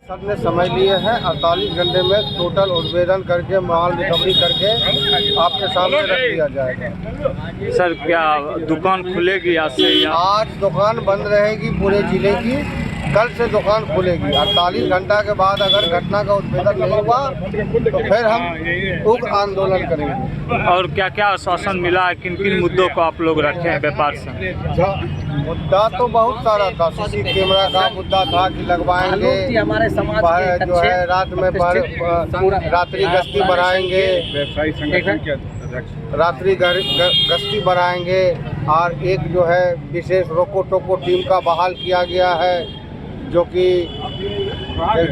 Sir ने समय लिए हैं 48 घंटे में टोटल उद्भेदन करके माल रिकवरी करके आपके सामने रख दिया जाएगा। सर क्या दुकान खुलेगी आज से या आज दुकान बंद रहेगी पूरे जिले की, कल से दुकान खुलेगी। 48 घंटा के बाद अगर घटना का उद्भेदन नहीं हुआ तो फिर हम उग्र आंदोलन करेंगे। और क्या क्या आश्वासन मिला है, किन किन मुद्दों को आप लोग रखे हैं व्यापार से? मुद्दा तो बहुत सारा था। सीसी कैमरा का मुद्दा था कि लगवाएंगे, हमारे समाज के जो है रात में रात्रि गश्ती बढ़ाएंगे, रात्रि गश्ती बढ़ाएंगे। और एक जो है विशेष रोको टोको टीम का बहाल किया गया है जो कि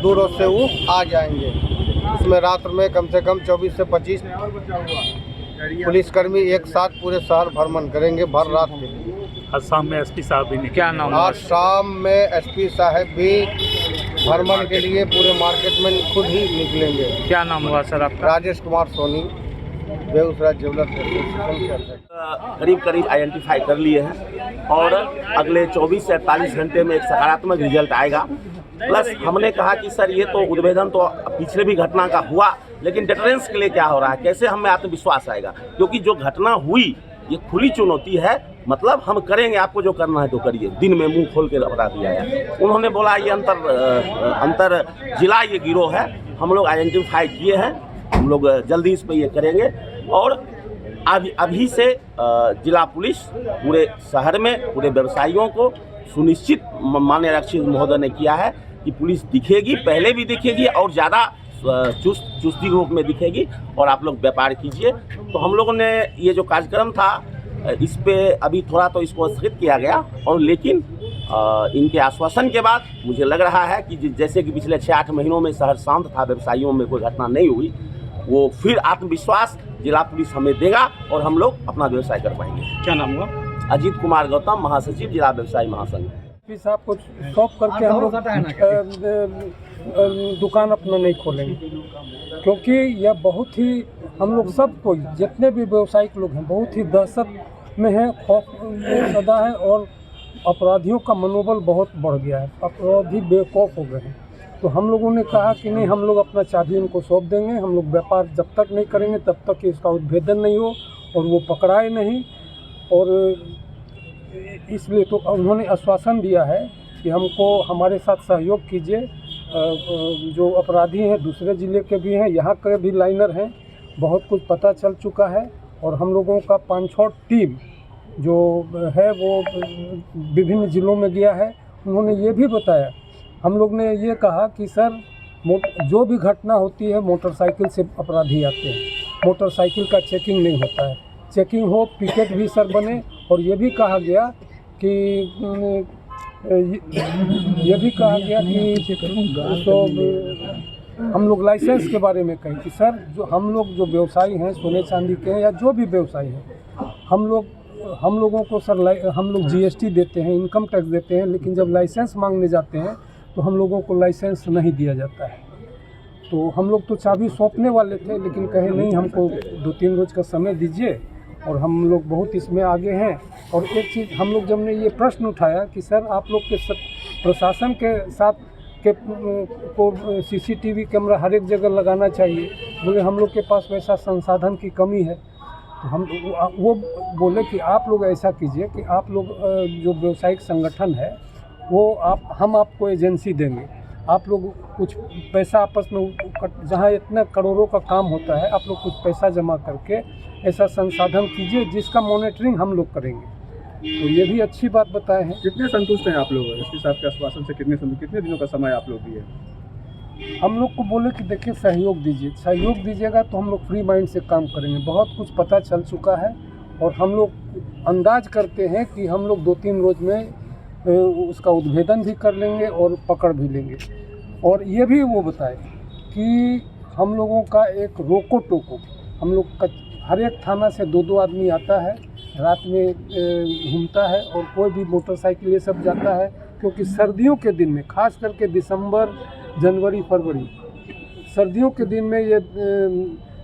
दूरों से वो आ जाएंगे। इसमें रात में कम से कम 24 से 25 पुलिसकर्मी एक साथ पूरे शहर भ्रमण करेंगे भर रात के लिए। आज शाम में एसपी साहब भी क्या नाम? आज शाम में एसपी साहब भी भ्रमण के लिए पूरे मार्केट में खुद ही निकलेंगे। क्या नाम हुआ सर आपका? राजेश कुमार सोनी, बेगूसराय ज्वेलर्स एसोसिएशन के अध्यक्ष। करीब करीब आइडेंटिफाई कर लिए हैं और अगले 24 से 48 घंटे में एक सकारात्मक रिजल्ट आएगा। प्लस हमने कहा कि सर ये तो उद्भेदन तो पिछले भी घटना का हुआ, लेकिन डिटरेंस के लिए क्या हो रहा है, कैसे हमें आत्मविश्वास आएगा, क्योंकि जो घटना हुई ये खुली चुनौती है। मतलब हम करेंगे, आपको जो करना है तो करिए। दिन में मुंह खोल के अपराध दिया है। उन्होंने बोला ये अंतर जिला ये गिरोह है, हम लोग आइडेंटिफाई किए हैं, हम लोग जल्दी इस पर ये करेंगे। और अभी से जिला पुलिस पूरे शहर में पूरे व्यवसायियों को सुनिश्चित माननीय आरक्षी महोदय ने किया है कि पुलिस दिखेगी, पहले भी दिखेगी और ज़्यादा चुस्ती रूप में दिखेगी और आप लोग व्यापार कीजिए। तो हम लोगों ने ये जो कार्यक्रम था इस पे अभी थोड़ा तो इसको स्थगित किया गया, और लेकिन इनके आश्वासन के बाद मुझे लग रहा है कि जैसे कि पिछले 6-8 महीनों में शहर शांत था, व्यवसायियों में कोई घटना नहीं हुई, वो फिर आत्मविश्वास जिला पुलिस हमें देगा और हम लोग अपना व्यवसाय कर पाएंगे। क्या नाम हुआ? अजीत कुमार गौतम, महासचिव जिला व्यवसायी महासंघ। एसपी साहब को स्टॉप करके हम लोग दुकान अपना नहीं खोलेंगे, क्योंकि यह बहुत ही हम लोग सब कोई जितने भी व्यावसायिक लोग हैं बहुत ही दहशत में है, खौफ में सदा है और अपराधियों का मनोबल बहुत बढ़ गया है। अपराधी बेखौफ हो गए हैं। तो हम लोगों ने कहा कि नहीं, हम लोग अपना चाबी उनको सौंप देंगे। हम लोग व्यापार जब तक नहीं करेंगे तब तक कि इसका उद्भेदन नहीं हो और वो पकड़ाए नहीं। और इसलिए तो उन्होंने आश्वासन दिया है कि हमको हमारे साथ सहयोग कीजिए। जो अपराधी हैं दूसरे ज़िले के भी हैं, यहाँ के भी लाइनर हैं, बहुत कुछ पता चल चुका है। और हम लोगों का 5-6 टीम जो है वो विभिन्न ज़िलों में गया है। उन्होंने ये भी बताया, हम लोग ने ये कहा कि सर जो भी घटना होती है मोटरसाइकिल से अपराधी आते हैं, मोटरसाइकिल का चेकिंग नहीं होता है, चेकिंग हो, पिकेट भी सर बने। और ये भी कहा गया कि तो हम लोग लाइसेंस के बारे में कहें कि सर जो हम लोग जो व्यवसायी हैं, सोने चांदी के हैं या जो भी व्यवसायी हैं, हम लोगों को सर हम लोग जीएसटी देते हैं, इनकम टैक्स देते हैं, लेकिन जब लाइसेंस मांगने जाते हैं तो हम लोगों को लाइसेंस नहीं दिया जाता है। तो हम लोग तो चाबी सौंपने वाले थे, लेकिन कहे नहीं, हमको 2-3 रोज़ का समय दीजिए और हम लोग बहुत इसमें आगे हैं। और एक चीज़ हम लोग जब ने ये प्रश्न उठाया कि सर आप लोग के प्रशासन के साथ को सीसीटीवी कैमरा हर एक जगह लगाना चाहिए, बोले हम लोग के पास वैसा संसाधन की कमी है। तो हम वो बोले कि आप लोग ऐसा कीजिए कि आप लोग जो व्यावसायिक संगठन है वो हम आपको एजेंसी देंगे, आप लोग कुछ पैसा आपस में जहाँ इतना करोड़ों का काम होता है, आप लोग कुछ पैसा जमा करके ऐसा संसाधन कीजिए जिसका मॉनिटरिंग हम लोग करेंगे। तो ये भी अच्छी बात बताए हैं। कितने संतुष्ट हैं आप लोग एसपी साहब के आश्वासन से? कितने दिनों का समय आप लोग दिए? हम लोग को बोले कि देखिए सहयोग दीजिएगा तो हम लोग फ्री माइंड से काम करेंगे। बहुत कुछ पता चल चुका है और हम लोग अंदाज करते हैं कि हम लोग 2-3 रोज़ में उसका उद्भेदन भी कर लेंगे और पकड़ भी लेंगे। और ये भी वो बताए कि हम लोगों का एक रोको टोको, हम लोग का हर एक थाना से 2-2 आदमी आता है, रात में घूमता है और कोई भी मोटरसाइकिल ये सब जाता है, क्योंकि सर्दियों के दिन में खास करके दिसंबर, जनवरी, फरवरी, सर्दियों के दिन में ये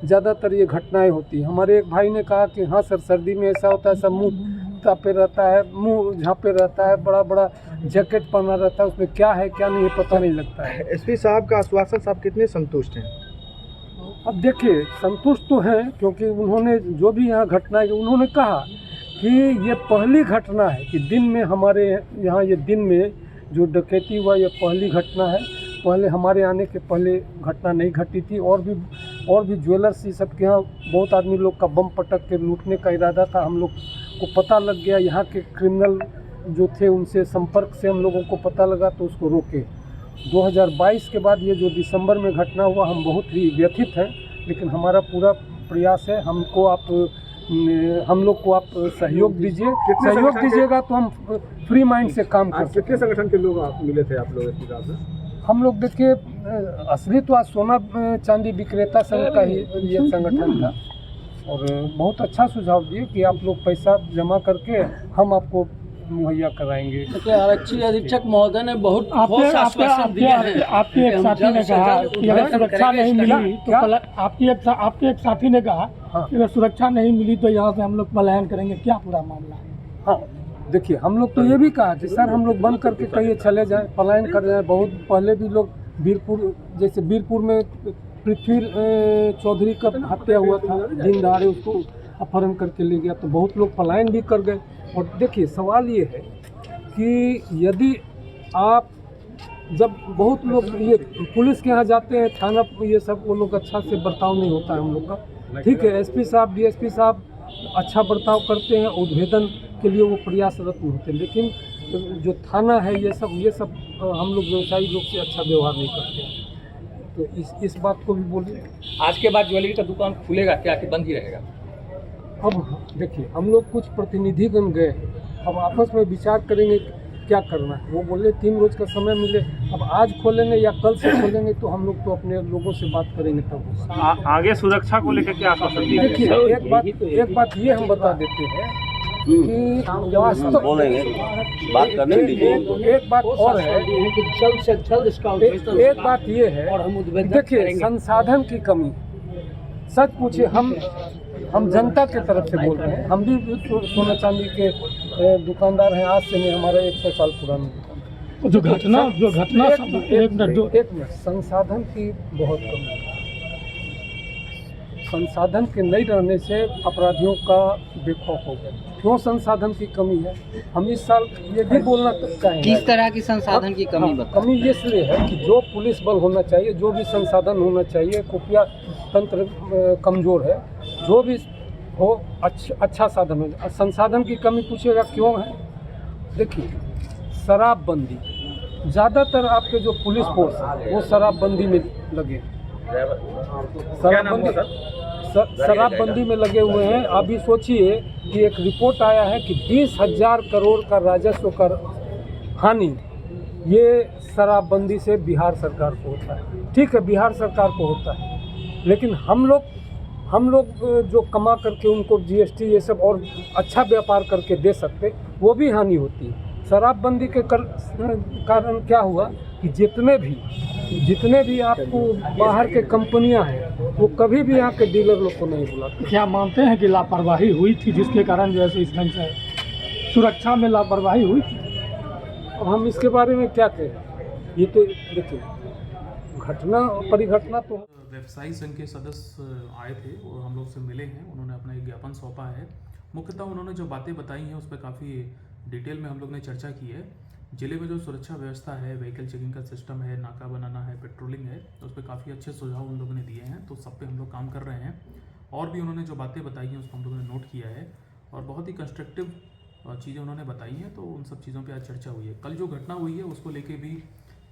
ज़्यादातर ये घटनाएं होती हैं। हमारे एक भाई ने कहा कि हाँ सर, सर्दी में ऐसा होता है, सब मुँह तापे रहता है, मुँह झाँपे रहता है, बड़ा बड़ा जैकेट पहना रहता है, उसमें क्या है क्या नहीं है पता नहीं लगता है। एसपी साहब का आश्वासन से आप कितने संतुष्ट हैं? अब देखिए संतुष्ट तो हैं, क्योंकि उन्होंने जो भी यहाँ घटना है उन्होंने कहा कि ये पहली घटना है कि दिन में हमारे यहाँ ये दिन में जो डकैती हुआ ये पहली घटना है। पहले हमारे आने के पहले घटना नहीं घटी थी। और भी ज्वेलर्स ये सब के यहाँ बहुत आदमी लोग का बम पटक के लूटने का इरादा था। हम लोग को पता लग गया, यहाँ के क्रिमिनल जो थे उनसे संपर्क से हम लोगों को पता लगा तो उसको रोके। 2022 के बाद ये जो दिसंबर में घटना हुआ हम बहुत ही व्यथित हैं, लेकिन हमारा पूरा प्रयास है। हम लोग को आप सहयोग दीजिए, सहयोग दीजिएगा तो हम फ्री माइंड से काम कर सकते। कितने संगठन के लोग आप मिले थे आप लोग एसपी साहब से? हम लोग देखिए असली तो आज सोना चांदी विक्रेता संघ का ही ये संगठन था और बहुत अच्छा सुझाव दिए कि आप लोग पैसा जमा करके हम आपको मुहैया कराएंगे। देखिए आरक्षी अधीक्षक महोदय ने बहुत ठोस आश्वासन दिया है। आपके एक साथी ने कहा कि अगर सुरक्षा नहीं मिली तो आपके एक साथी ने कहा कि अगर सुरक्षा नहीं मिली तो यहाँ से हम लोग पलायन करेंगे, क्या पूरा मामला है? हाँ देखिए हम लोग तो ये भी कहा कि सर हम लोग बंद करके कहीं चले जाएं, पलायन कर जाएं। बहुत पहले भी लोग बीरपुर में पृथ्वी चौधरी का हत्या हुआ था, दिन दहाड़े उसको अपहरण करके ले गया तो बहुत लोग पलायन भी कर गए। और देखिए सवाल ये है कि यदि आप जब बहुत लोग ये पुलिस के यहाँ जाते हैं, थाना ये सब वो लोग अच्छा से बर्ताव नहीं होता है हम लोग का। ठीक है एसपी साहब डीएसपी साहब अच्छा बर्ताव करते हैं, उद्भेदन के लिए वो प्रयासरत होते हैं, लेकिन जो थाना है ये सब हम लोग व्यवसायी लोग से अच्छा व्यवहार नहीं करते हैं। तो इस बात को भी बोलिए। आज के बाद ज्वेलरी का दुकान खुलेगा क्या कि बंद ही रहेगा? अब देखिए हम लोग कुछ प्रतिनिधिगण गए, हम आपस में विचार करेंगे क्या करना है। वो बोले 3 रोज का समय मिले, अब आज खोलेंगे या कल से खोलेंगे तो हम लोग तो अपने लोगों से बात करेंगे तब। आगे सुरक्षा को लेकर क्या आश्वासन दिया? देखिए एक बात ये हम बता देते हैं कि वास्तव बोलेंगे, बात करने दीजिए। एक बात और है, जल्द से जल्द इसका एक बात ये है, देखिए संसाधन की कमी। सच पूछिए हम जनता के तरफ से बोल रहे हैं, हम भी सोना चांदी के दुकानदार हैं, आज से नहीं हमारा 100 साल पुराना दुकान। जो घटना एक मिनट संसाधन की बहुत कमी है। संसाधन के नहीं रहने से अपराधियों का बेखौफ हो गया। क्यों संसाधन की कमी है, हम इस साल ये भी बोलना चाहेंगे। किस तरह की संसाधन की कमी बताएं? कमी इसलिए है कि जो पुलिस बल होना चाहिए, जो भी संसाधन होना चाहिए, खुफिया तंत्र कमज़ोर है, जो भी हो अच्छा साधन हो। संसाधन की कमी पूछिएगा क्यों है? देखिए शराबबंदी, ज़्यादातर आपके जो पुलिस फोर्स है वो शराबबंदी में लगे, शराबबंदी में लगे हुए हैं। अभी सोचिए कि एक रिपोर्ट आया है कि 20,000 करोड़ का राजस्व कर हानि ये शराबबंदी से बिहार सरकार को होता है। ठीक है बिहार सरकार को होता है, लेकिन हम लोग जो कमा करके उनको जीएसटी ये सब और अच्छा व्यापार करके दे सकते, वो भी हानि होती है। शराबबंदी के कारण क्या हुआ कि जितने भी आपको बाहर के कंपनियां हैं वो कभी भी यहाँ के डीलर लोग को नहीं बुलाते। क्या मानते हैं कि लापरवाही हुई थी जिसके कारण जो है इस ढंग से सुरक्षा में लापरवाही हुई थी? अब हम इसके बारे में क्या कहें, ये तो देखिए परिघटना तो। व्यवसायी संघ के सदस्य आए थे और हम लोग से मिले हैं, उन्होंने अपना एक ज्ञापन सौंपा है। मुख्यतः उन्होंने जो बातें बताई हैं उस पर काफ़ी डिटेल में हम लोग ने चर्चा की है। जिले में जो सुरक्षा व्यवस्था है, व्हीकल चेकिंग का सिस्टम है, नाका बनाना है, पेट्रोलिंग है, उस पर काफ़ी अच्छे सुझाव उन लोगों ने दिए हैं, तो सब पे हम लोग काम कर रहे हैं। और भी उन्होंने जो बातें बताई हैं उसको हम लोगों ने नोट किया है और बहुत ही कंस्ट्रक्टिव चीज़ें उन्होंने बताई हैं, तो उन सब चीज़ों पे आज चर्चा हुई है। कल जो घटना हुई है उसको लेके भी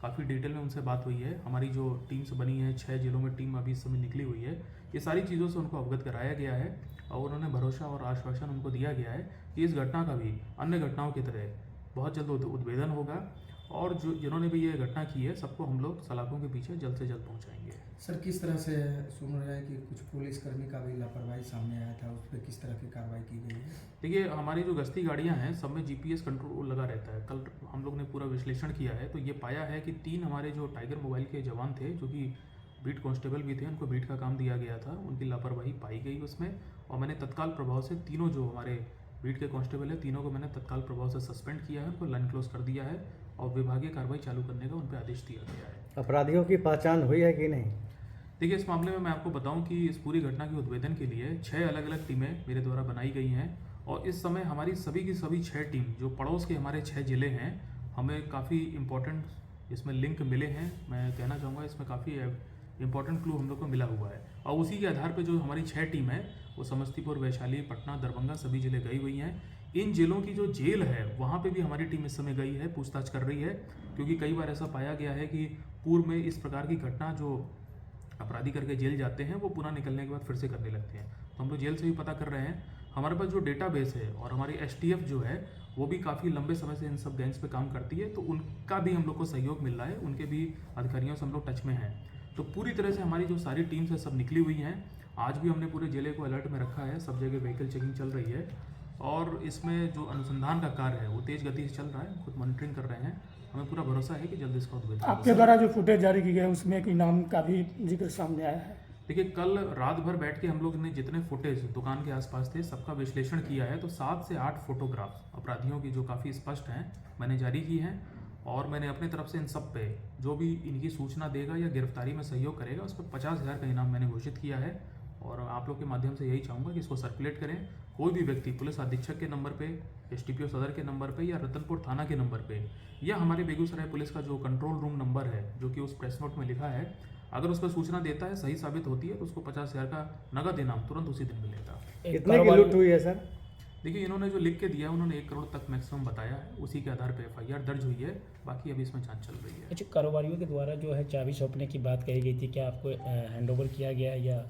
काफ़ी डिटेल में उनसे बात हुई है। हमारी जो टीम्स बनी है, 6 जिलों में टीम अभी इस समय निकली हुई है, ये सारी चीज़ों से उनको अवगत कराया गया है और उन्होंने भरोसा और आश्वासन उनको दिया गया है कि इस घटना का भी अन्य घटनाओं की तरह बहुत जल्द उद्भेदन होगा और जिन्होंने भी ये घटना की है सबको हम लोग सलाखों के पीछे जल्द से जल्द पहुंचाएंगे। सर किस तरह से सुन रहे हैं कि कुछ पुलिसकर्मी का भी लापरवाही सामने आया था, उस पर किस तरह की कार्रवाई की गई है? देखिए हमारी जो गश्ती गाड़ियां हैं सब में जीपीएस कंट्रोल लगा रहता है। कल हम लोग ने पूरा विश्लेषण किया है तो ये पाया है कि 3 हमारे जो टाइगर मोबाइल के जवान थे जो कि बीट कांस्टेबल भी थे, उनको बीट का काम दिया गया था, उनकी लापरवाही पाई गई उसमें और मैंने तत्काल प्रभाव से तीनों जो हमारे बीट के कांस्टेबल है तीनों को मैंने तत्काल प्रभाव से सस्पेंड किया है, उनको लाइन क्लोज कर दिया है और विभागीय कार्रवाई चालू करने का उन पर आदेश दिया गया है। अपराधियों की पहचान हुई है कि नहीं? देखिए, इस मामले में मैं आपको बताऊं कि इस पूरी घटना के उद्भेदन के लिए 6 अलग अलग टीमें मेरे द्वारा बनाई गई हैं और इस समय हमारी सभी की सभी 6 टीम जो पड़ोस के हमारे 6 ज़िले हैं, हमें काफ़ी इम्पोर्टेंट इसमें लिंक मिले हैं। मैं कहना चाहूँगा इसमें काफ़ी इंपॉर्टेंट क्लू हम लोग को मिला हुआ है और उसी के आधार पर जो हमारी 6 टीम है वो समस्तीपुर, वैशाली, पटना, दरभंगा सभी ज़िले गई हुई हैं। इन जिलों की जो जेल है वहाँ पे भी हमारी टीम इस समय गई है, पूछताछ कर रही है, क्योंकि कई बार ऐसा पाया गया है कि पूर्व में इस प्रकार की घटना जो अपराधी करके जेल जाते हैं वो पुनः निकलने के बाद फिर से करने लगते हैं। तो हम लोग जेल से भी पता कर रहे हैं। हमारे पास जो डेटाबेस है और हमारी STF जो है वो भी काफ़ी लंबे समय से इन सब गैंग्स पे काम करती है, तो उनका भी हम लोग को सहयोग मिल रहा है, उनके भी अधिकारियों से हम लोग टच में हैं। तो पूरी तरह से हमारी जो सारी टीम्स है सब निकली हुई हैं। आज भी हमने पूरे जिले को अलर्ट में रखा है, सब जगह व्हीकल चेकिंग चल रही है और इसमें जो अनुसंधान का कार्य है वो तेज़ गति से चल रहा है, खुद मॉनिटरिंग कर रहे हैं। हमें पूरा भरोसा है कि जल्द इसका उद्भेदन होगा। आपके द्वारा जो फुटेज जारी की गई है उसमें एक इनाम का भी जिक्र सामने आया है। देखिए, कल रात भर बैठ के हम लोग ने जितने फुटेज दुकान के आसपास थे सबका विश्लेषण किया है, तो 7 से 8 फोटोग्राफ्स अपराधियों की जो काफ़ी स्पष्ट हैं मैंने जारी की हैं और मैंने अपनी तरफ से इन सब पे जो भी इनकी सूचना देगा या गिरफ्तारी में सहयोग करेगा उस पर 50,000 का इनाम मैंने घोषित किया है। और आप लोग के माध्यम से यही चाहूँगा कि इसको सर्कुलेट करें। कोई भी व्यक्ति पुलिस अधीक्षक के नंबर पे, STPO सदर के नंबर पे या रतनपुर थाना के नंबर पे या हमारे बेगूसराय पुलिस का जो कंट्रोल रूम नंबर है जो कि उस प्रेस नोट में लिखा है, अगर उस पर सूचना देता है, सही साबित होती है तो उसको 50,000 का नगद इनाम तुरंत उसी दिन मिलेगा। कितने की लूट हुई है सर? देखिए, इन्होंने जो लिख के दिया है उन्होंने 1 करोड़ तक मैक्सिमम बताया है, उसी के आधार पर FIR दर्ज हुई है। बाकी अभी इसमें जांच चल रही है। अच्छा, कारोबारियों के द्वारा जो है चाबी सौंपने की बात कही गई थी, क्या आपको हैंडओवर किया गया या?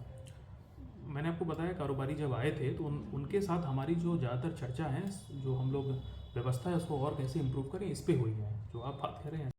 मैंने आपको बताया कारोबारी जब आए थे तो उनके साथ हमारी जो ज़्यादातर चर्चा है, जो हम लोग व्यवस्था है उसको और कैसे इम्प्रूव करें, इस पे हुई है जो आप बात कर रहे हैं।